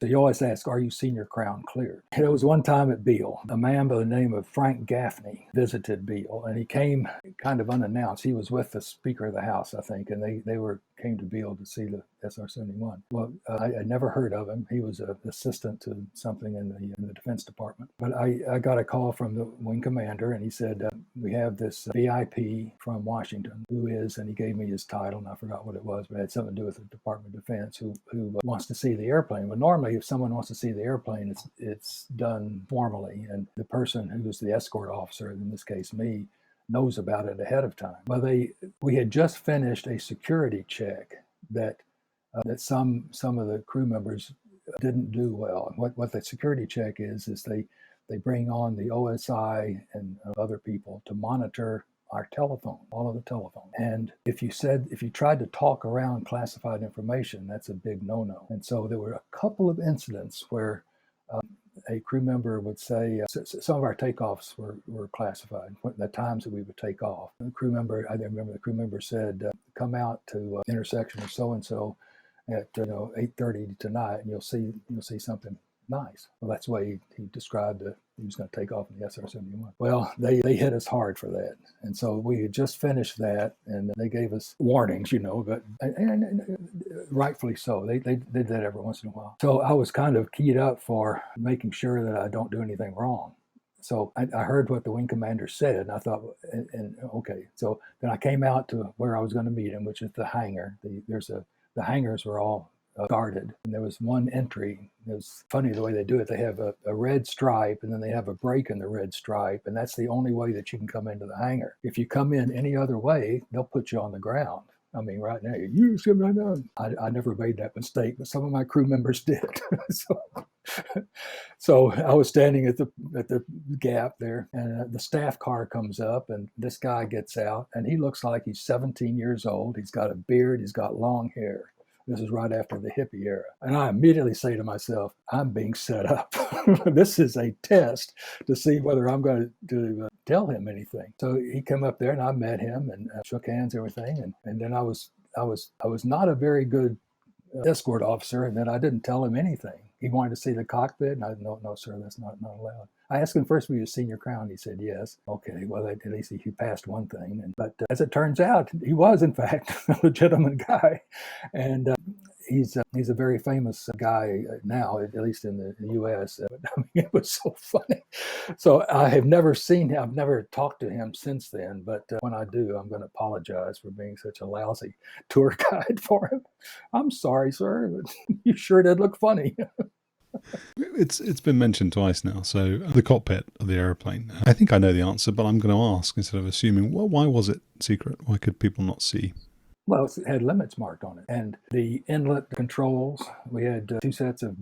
So you always ask, are you senior crown cleared? There was one time at Beale, a man by the name of Frank Gaffney visited Beale, and he came kind of unannounced. He was with the Speaker of the House, I think, and they came to Beale to see the SR-71. Well, I had never heard of him. He was an assistant to something in the Defense Department. But I got a call from the wing commander, and he said, we have this VIP from Washington who is, and he gave me his title, and I forgot what it was, but it had something to do with the Department of Defense, who wants to see the airplane. But normally, if someone wants to see the airplane, it's done formally, and the person who's the escort officer, in this case me, knows about it ahead of time. Well, we had just finished a security check that some of the crew members didn't do well. And what the security check is they bring on the OSI and other people to monitor our telephone, all of the telephone. And if you tried to talk around classified information, that's a big no-no. And so there were a couple of incidents where a crew member would say, some of our takeoffs were classified, the times that we would take off. I remember the crew member said, come out to intersection of so-and-so at 8:30 tonight, and you'll see something nice. Well, that's the way he described it. He was going to take off in the SR-71. Well, they hit us hard for that. And so we had just finished that, and they gave us warnings, but and rightfully so. They did that every once in a while. So I was kind of keyed up for making sure that I don't do anything wrong. So I heard what the wing commander said, and I thought, and okay. So then I came out to where I was going to meet him, which is the hangar. The hangars were all guarded, and there was one entry. It was funny the way they do it. They have a red stripe, and then they have a break in the red stripe, and that's the only way that you can come into the hangar. If you come in any other way, they'll put you on the ground. I mean, right now, I never made that mistake, but some of my crew members did. So I was standing at the gap there, and the staff car comes up, and this guy gets out, and he looks like he's 17 years old. He's got a beard. He's got long hair. This is right after the hippie era. And I immediately say to myself, I'm being set up. This is a test to see whether I'm going to tell him anything. So he came up there, and I met him and shook hands, everything. And then I was not a very good escort officer, and then I didn't tell him anything. He wanted to see the cockpit, and I said, no, sir, that's not allowed. I asked him first, were you a senior crown? He said, yes. Okay, well, at least he passed one thing. But as it turns out, he was, in fact, a legitimate guy. And he's a very famous guy now, at least in the U.S. I mean, it was so funny. So I have never seen him. I've never talked to him since then. But when I do, I'm going to apologize for being such a lousy tour guide for him. I'm sorry, sir, but you sure did look funny. It's been mentioned twice now. So the cockpit of the airplane. I think I know the answer, but I'm going to ask instead of assuming. Well, why was it secret? Why could people not see? Well, it had limits marked on it. And the inlet controls, we had two sets of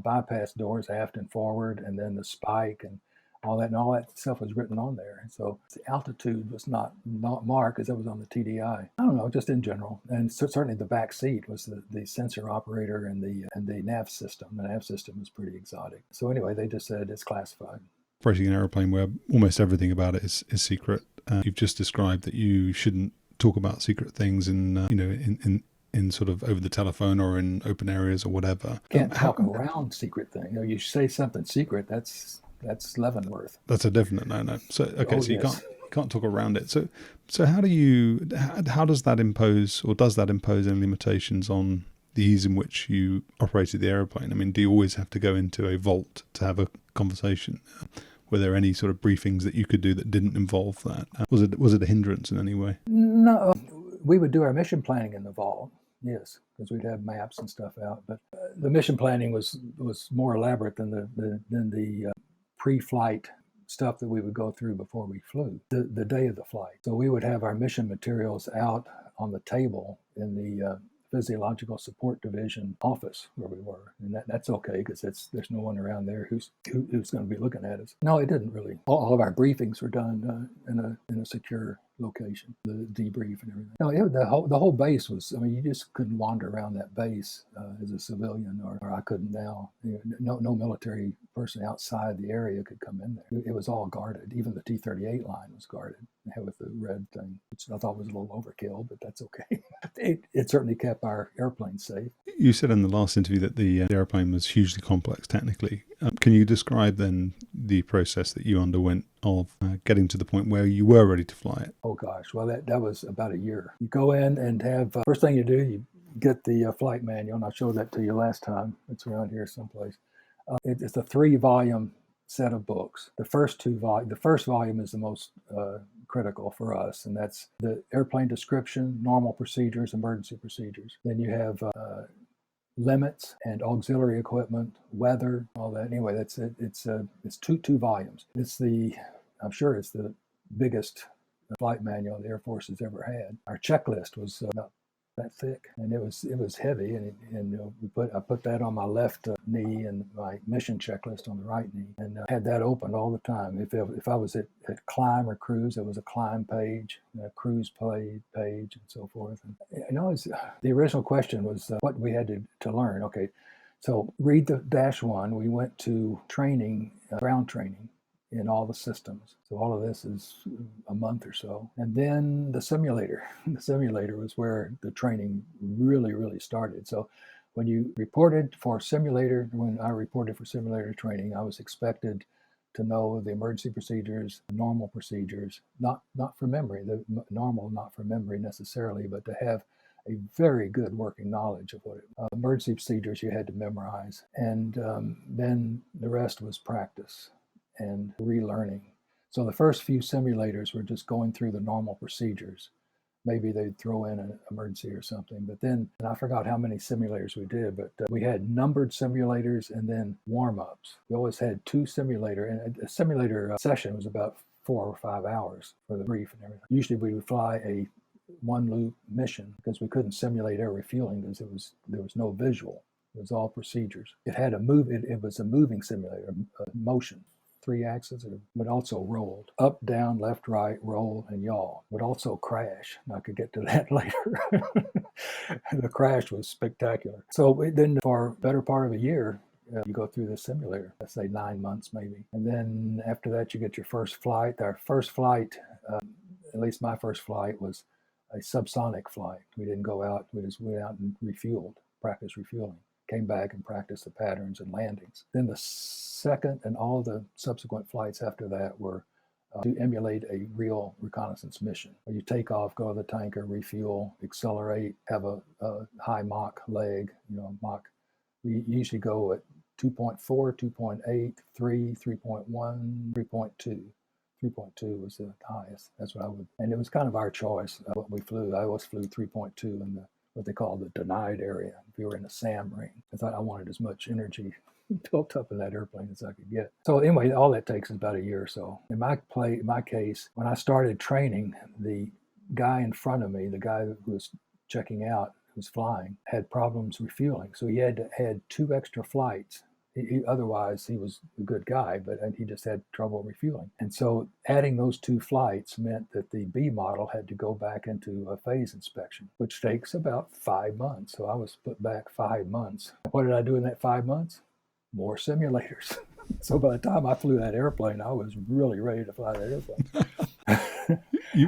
bypass doors, aft and forward, and then the spike and all that stuff was written on there. And so the altitude was not marked because that was on the TDI. I don't know, just in general. And so certainly the back seat was the sensor operator and the nav system. The nav system was pretty exotic. So anyway, they just said it's classified. Operating an airplane where almost everything about it is secret. You've just described that you shouldn't talk about secret things in sort of over the telephone or in open areas or whatever. Can't talk around secret thing. You say something secret, that's Leavenworth. That's a definite no. So okay, so yes. You can't talk around it. So how does that impose, or does that impose any limitations on the ease in which you operated the airplane? I mean, do you always have to go into a vault to have a conversation? Were there any sort of briefings that you could do that didn't involve that? Was it a hindrance in any way? No, we would do our mission planning in the vault, yes, because we'd have maps and stuff out. But the mission planning was more elaborate than the pre-flight stuff that we would go through before we flew, the day of the flight. So we would have our mission materials out on the table in the Physiological Support Division office where we were, and that's okay because there's no one around there who's going to be looking at us. No, it didn't really. All of our briefings were done in a secure location, the debrief and everything. No, the whole base was, I mean, you just couldn't wander around that base as a civilian, or I couldn't now. No military person outside the area could come in there. It was all guarded. Even the T-38 line was guarded with the red thing, which I thought was a little overkill, but that's okay. It certainly kept our airplane safe. You said in the last interview that the airplane was hugely complex technically. Can you describe then the process that you underwent of getting to the point where you were ready to fly it? Oh gosh, well that was about a year. You go in and have first thing you do, you get the flight manual, and I showed that to you last time. It's around here someplace. It's a 3-volume set of books. The first volume is the most critical for us, and that's the airplane description, normal procedures, emergency procedures. Then you have limits and auxiliary equipment, weather, all that. Anyway, that's it. It's two volumes. I'm sure it's the biggest flight manual the Air Force has ever had. Our checklist was about that thick, and it was heavy, and I put that on my left knee and my mission checklist on the right knee, and had that open all the time. If I was at climb or cruise, there was a climb page, a cruise page, and so forth. And the original question was what we had to learn. Okay, so read the -1. We went to training, ground training, in all the systems. So all of this is a month or so. And then the simulator. The simulator was where the training really, really started. So when I reported for simulator training, I was expected to know the emergency procedures, the normal procedures, not for memory, the normal not for memory necessarily, but to have a very good working knowledge of what emergency procedures you had to memorize. And then the rest was practice and relearning. So the first few simulators were just going through the normal procedures. Maybe they'd throw in an emergency or something. But then, and I forgot how many simulators we did, but we had numbered simulators and then warm-ups. We always had 2 simulators, and a simulator session was about 4 or 5 hours for the brief and everything. Usually we would fly a 1-loop mission because we couldn't simulate air refueling because there was no visual. It was all procedures. It had it was a moving simulator, motion. 3 axes, but also rolled up, down, left, right, roll, and yaw. Would also crash. I could get to that later. The crash was spectacular. So then for a better part of a year, you go through the simulator, let's say 9 months maybe. And then after that, you get your first flight. Our first flight, at least my first flight, was a subsonic flight. We didn't go out. We just went out and refueled, practiced refueling. Came back and practiced the patterns and landings. Then the second and all the subsequent flights after that were to emulate a real reconnaissance mission. Where you take off, go to the tanker, refuel, accelerate, have a high Mach leg, Mach. We usually go at 2.4, 2.8, 3, 3.1, 3.2. 3.2 was the highest. That's what I would, and it was kind of our choice what we flew. I always flew 3.2 in what they call the denied area. If you were in a SAM ring, I thought I wanted as much energy built up in that airplane as I could get. So anyway, all that takes is about a year or so. In my case, when I started training, the guy in front of me, the guy who was checking out, who was flying, had problems refueling. So he had to add 2 extra flights. Otherwise, he was a good guy, but he just had trouble refueling. And so adding those 2 flights meant that the B model had to go back into a phase inspection, which takes about 5 months. So I was put back 5 months. What did I do in that 5 months? More simulators. So by the time I flew that airplane, I was really ready to fly that airplane.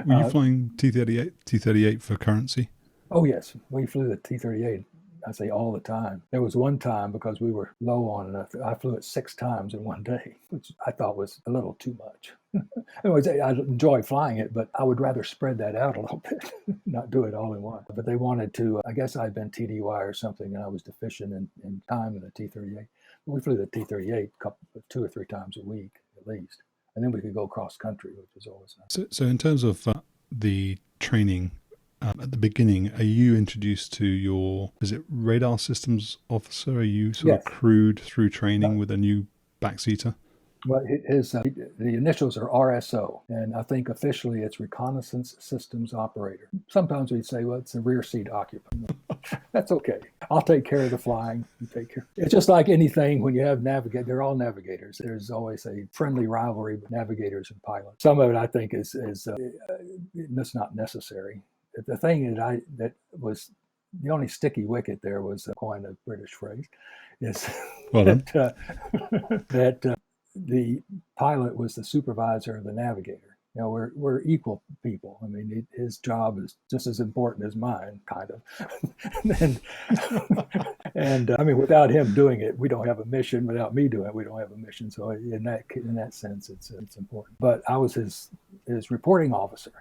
Were you flying T-38 for currency? Oh, yes. We flew the T-38. I say all the time. There was one time because we were low on enough. I flew it 6 times in one day, which I thought was a little too much. Anyways, I enjoy flying it, but I would rather spread that out a little bit, not do it all in one. But they wanted to, I guess I'd been TDY or something, and I was deficient in time in the T-38. We flew the T-38 2 or 3 times a week at least. And then we could go cross country, which was always nice. So in terms of the training, at the beginning, are you introduced to is it radar systems officer? Are you sort of crewed through training with a new backseater? Well, the initials are RSO, and I think officially it's Reconnaissance Systems Operator. Sometimes we say, well, it's a rear seat occupant. That's okay. I'll take care of the flying. You take care. It's just like anything when you have they're all navigators. There's always a friendly rivalry with navigators and pilots. Some of it I think is that's not necessary. The thing that was the only sticky wicket there was, coin a British phrase, is Well done. that the pilot was the supervisor of the navigator. You know, we're equal people. I mean, his job is just as important as mine, kind of. and I mean, without him doing it, we don't have a mission. Without me doing it, we don't have a mission. So in that sense, it's important. But I was his reporting officer.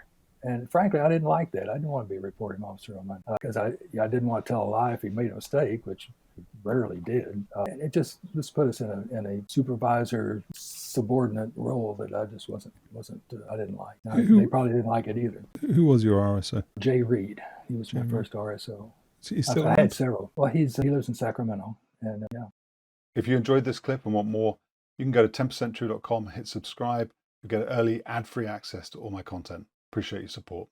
And frankly, I didn't like that. I didn't want to be a reporting officer on my, because I didn't want to tell a lie if he made a mistake, which he rarely did. And it just put us in a supervisor subordinate role that I just wasn't I didn't like. They probably didn't like it either. Who was your RSO? Jay Reed. He was Jay my Reed. first RSO. He's still I around? had several. Well, he lives in Sacramento, and yeah. If you enjoyed this clip and want more, you can go to 10percenttrue.com, hit subscribe, you get early ad-free access to all my content. Appreciate your support.